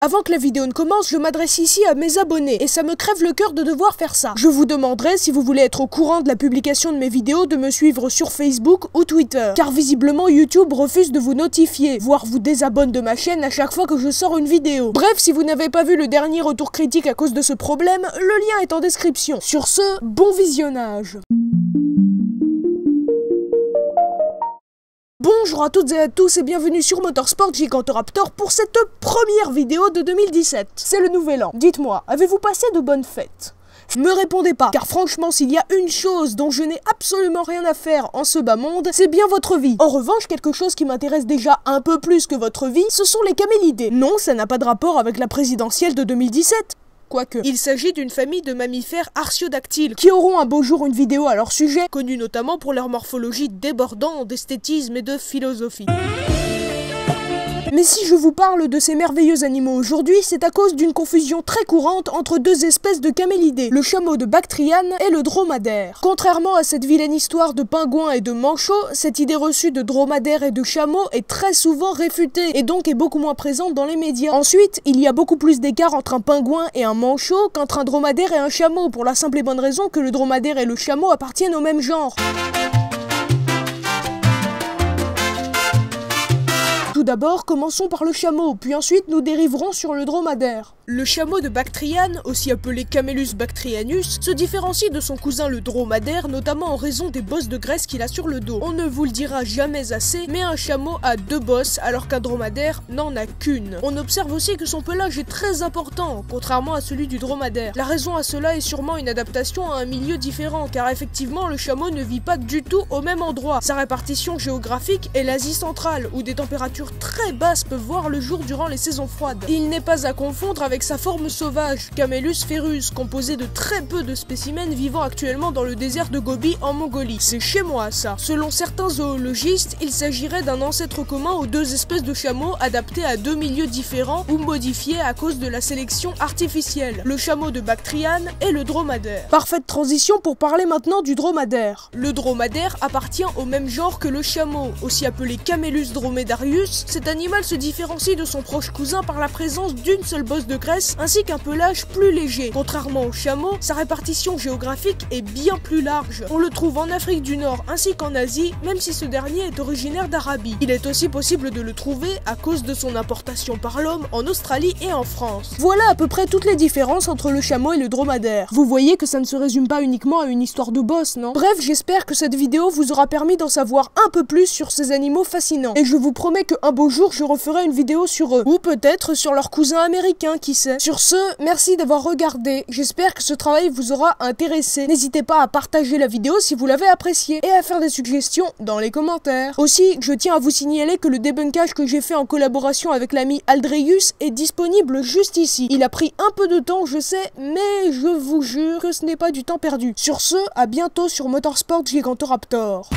Avant que la vidéo ne commence, je m'adresse ici à mes abonnés, et ça me crève le cœur de devoir faire ça. Je vous demanderai, si vous voulez être au courant de la publication de mes vidéos, de me suivre sur Facebook ou Twitter. Car visiblement YouTube refuse de vous notifier, voire vous désabonne de ma chaîne à chaque fois que je sors une vidéo. Bref, si vous n'avez pas vu le dernier retour critique à cause de ce problème, le lien est en description. Sur ce, bon visionnage. Bonjour à toutes et à tous et bienvenue sur Motorsport Gigantoraptor pour cette première vidéo de 2017. C'est le nouvel an. Dites-moi, avez-vous passé de bonnes fêtes ? Me répondez pas, car franchement, s'il y a une chose dont je n'ai absolument rien à faire en ce bas monde, c'est bien votre vie. En revanche, quelque chose qui m'intéresse déjà un peu plus que votre vie, ce sont les camélidés. Non, ça n'a pas de rapport avec la présidentielle de 2017. Quoique. Il s'agit d'une famille de mammifères artiodactyles qui auront un beau jour une vidéo à leur sujet, connue notamment pour leur morphologie débordant d'esthétisme et de philosophie. Mais si je vous parle de ces merveilleux animaux aujourd'hui, c'est à cause d'une confusion très courante entre deux espèces de camélidés, le chameau de Bactriane et le dromadaire. Contrairement à cette vilaine histoire de pingouins et de manchots, cette idée reçue de dromadaire et de chameau est très souvent réfutée et donc est beaucoup moins présente dans les médias. Ensuite, il y a beaucoup plus d'écart entre un pingouin et un manchot qu'entre un dromadaire et un chameau, pour la simple et bonne raison que le dromadaire et le chameau appartiennent au même genre. Tout d'abord, commençons par le chameau, puis ensuite nous dériverons sur le dromadaire. Le chameau de Bactriane, aussi appelé Camellus bactrianus, se différencie de son cousin le dromadaire, notamment en raison des bosses de graisse qu'il a sur le dos. On ne vous le dira jamais assez, mais un chameau a deux bosses, alors qu'un dromadaire n'en a qu'une. On observe aussi que son pelage est très important, contrairement à celui du dromadaire. La raison à cela est sûrement une adaptation à un milieu différent, car effectivement le chameau ne vit pas du tout au même endroit. Sa répartition géographique est l'Asie centrale, où des températures très basses peuvent voir le jour durant les saisons froides. Il n'est pas à confondre avec sa forme sauvage, Camellus ferus, composé de très peu de spécimens vivant actuellement dans le désert de Gobi en Mongolie. C'est chez moi ça. Selon certains zoologistes, il s'agirait d'un ancêtre commun aux deux espèces de chameaux adaptés à deux milieux différents ou modifiés à cause de la sélection artificielle, le chameau de Bactriane et le dromadaire. Parfaite transition pour parler maintenant du dromadaire. Le dromadaire appartient au même genre que le chameau, aussi appelé Camellus dromedarius. Cet animal se différencie de son proche cousin par la présence d'une seule bosse de graisse ainsi qu'un pelage plus léger. Contrairement au chameau, sa répartition géographique est bien plus large. On le trouve en Afrique du Nord ainsi qu'en Asie, même si ce dernier est originaire d'Arabie. Il est aussi possible de le trouver à cause de son importation par l'homme en Australie et en France. Voilà à peu près toutes les différences entre le chameau et le dromadaire. Vous voyez que ça ne se résume pas uniquement à une histoire de bosse, non? Bref, j'espère que cette vidéo vous aura permis d'en savoir un peu plus sur ces animaux fascinants. Et je vous promets que un beau jour je referai une vidéo sur eux, ou peut-être sur leurs cousins américains, qui sait. Sur ce, merci d'avoir regardé, j'espère que ce travail vous aura intéressé. N'hésitez pas à partager la vidéo si vous l'avez appréciée, et à faire des suggestions dans les commentaires. Aussi, je tiens à vous signaler que le débunkage que j'ai fait en collaboration avec l'ami Aldreius est disponible juste ici. Il a pris un peu de temps, je sais, mais je vous jure que ce n'est pas du temps perdu. Sur ce, à bientôt sur Motorsport Gigantoraptor.